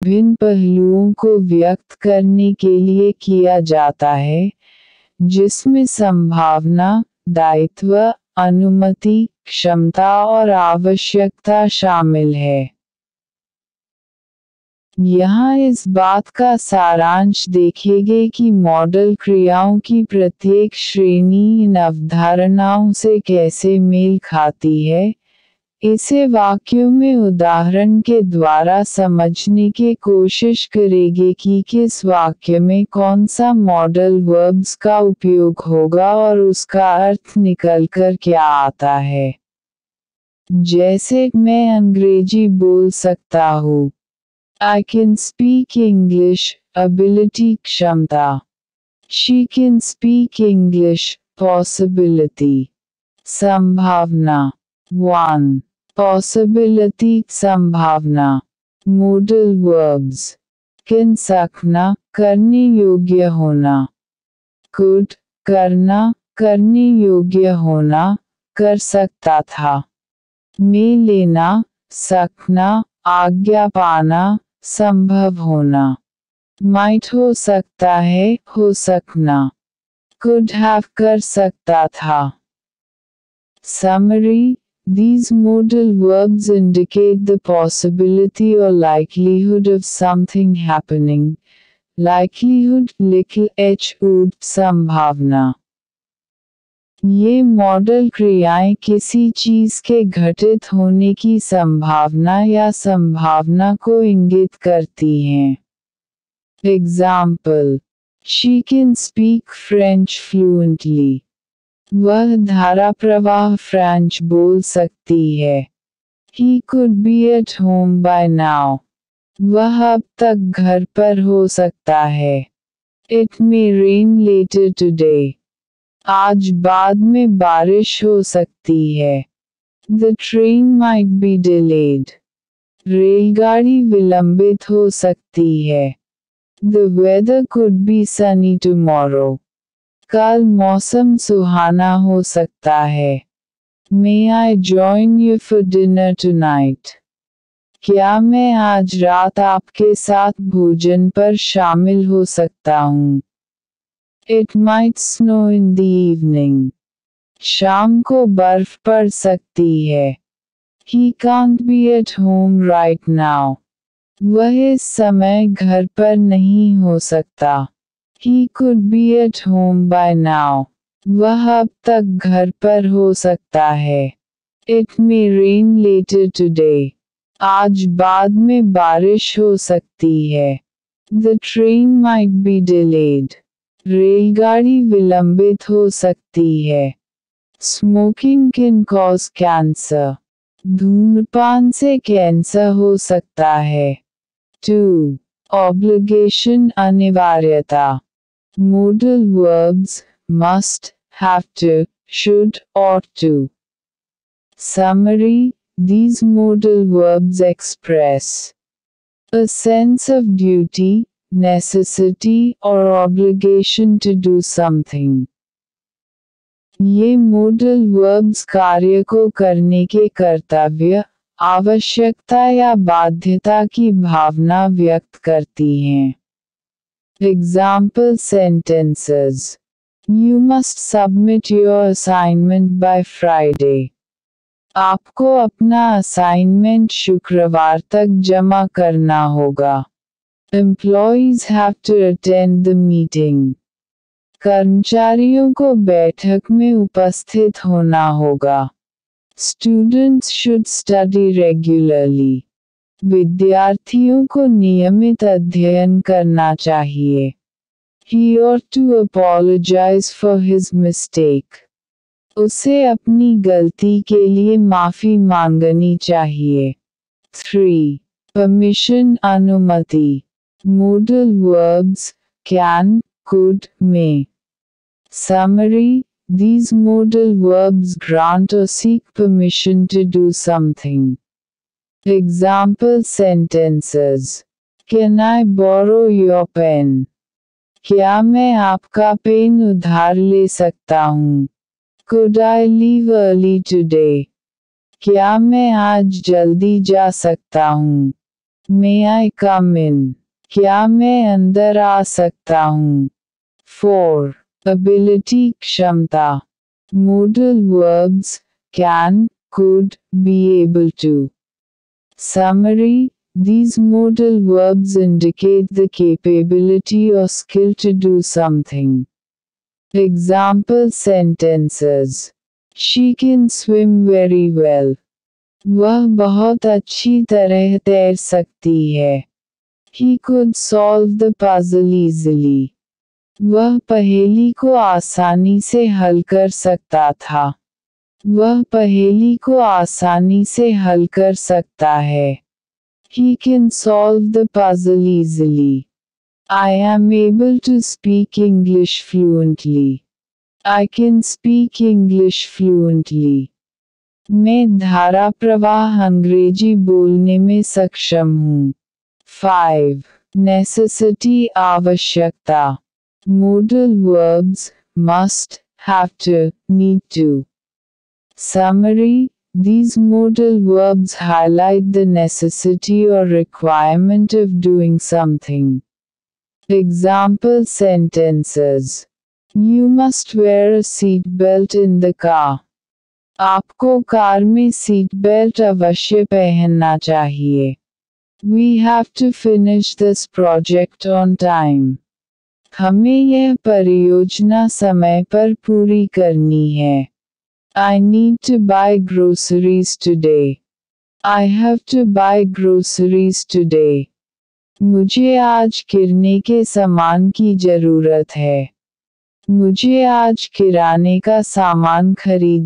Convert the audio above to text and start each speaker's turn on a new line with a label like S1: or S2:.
S1: विभिन्न पहलुओं को व्यक्त करने के लिए किया जाता है, जिसमें संभावना, दायित्व, अनुमति, क्षमता और आवश्यकता शामिल है। यहाँ इस बात का सारांश देखेंगे कि मॉडल क्रियाओं की प्रत्येक श्रेणी इन अवधारणाओं से कैसे मेल खाती है। इसे वाक्यों में उदाहरण के द्वारा समझने की कोशिश करेंगे कि किस वाक्य में कौन सा मॉडल वर्ब्स का उपयोग होगा और उसका अर्थ निकलकर क्या आता है। जैसे मैं अंग्रेजी बोल सकता हूँ। I can speak English, ability क्षमता। She can speak English, possibility। संभावना 1. Possibility संभावना। Modal verbs can सकना, करने योग्य होना। Could करना, करने योग्य होना, कर सकता था। में लेना, सकना, आज्ञा पाना, संभव होना। Might हो सकता है, हो सकना। Could have कर सकता था। Summary: These modal verbs indicate the possibility or likelihood of something happening. Likelihood लिखिए h-ud संभावना। ये मॉडल क्रियाएं किसी चीज़ के घटित होने की संभावना या संभावना को इंगित करती हैं। Example: She can speak French fluently. वह धारा प्रवाह फ्रेंच बोल सकती है। He could be at home by now. वह अब तक घर पर हो सकता है। It may rain later today. आज बाद में बारिश हो सकती है। The train might be delayed. रेलगाड़ी विलंबित हो सकती है। The weather could be sunny tomorrow. कल मौसम सुहाना हो सकता है। May I join you for dinner tonight? क्या मैं आज रात आपके साथ भोजन पर शामिल हो सकता हूँ? It might snow in the evening. शाम को बर्फ पड़ सकती है। He can't be at home right now. वह इस समय घर पर नहीं हो सकता। He could be at home by now. वह अब तक घर पर हो सकता है। It may rain later today. आज बाद में बारिश हो सकती है। The train might be delayed. रेलगाड़ी विलंबित हो सकती है। Smoking can cause cancer. धूम्रपान से कैंसर हो सकता है। 2. Obligation अनिवार्यता। Modal verbs must, have to, should, ought to. Summary: These modal verbs express a sense of duty, necessity or obligation to do something. ये modal verbs कार्य को करने के कर्तव्य, आवश्यकता या बाध्यता की भावना व्यक्त करती हैं। Example sentences: You must submit your assignment by Friday. आपको अपना असाइनमेंट शुक्रवार तक जमा करना होगा। Employees have to attend the meeting. कर्मचारियों को बैठक में उपस्थित होना होगा। Students should study regularly. विद्यार्थियों को नियमित अध्ययन करना चाहिए। He ought to apologize for his mistake. उसे अपनी गलती के लिए माफ़ी मांगनी चाहिए। 3. Permission अनुमति। Modal verbs can, could, may. Summary: These modal verbs grant or seek permission to do something. Example sentences: Can I borrow your pen? क्या मैं आपका पेन उधार ले सकता हूँ? Could I leave early today? क्या मैं आज जल्दी जा सकता हूँ? May I come in? क्या मैं अंदर आ सकता हूँ? 4. Ability क्षमता. Modal verbs can, could, be able to. Summary. These modal verbs indicate the capability or skill to do something. Example sentences. She can swim very well. वह बहुत अच्छी तरह तैर सकती है. He could solve the puzzle easily. वह पहेली को आसानी से हल कर सकता था. वह पहेली को आसानी से हल कर सकता है. He can solve the puzzle easily. I am able to speak English fluently. I can speak English fluently. मैं धारा प्रवाह अंग्रेजी बोलने में सक्षम हूँ. 5. Necessity आवश्यकता. Modal verbs must, have to, need to. Summary. These modal verbs highlight the necessity or requirement of doing something. Example sentences. You must wear a seat belt in the car. आपको car में seat belt अवश्य पहनना चाहिए. We have to finish this project on time. हमें यह परियोजना समय पर पूरी करनी है. I need to buy groceries today. I have to buy groceries today. मुझे आज किराने के सामान की ज़रूरत है. मुझे आज किराने का सामान खरीदना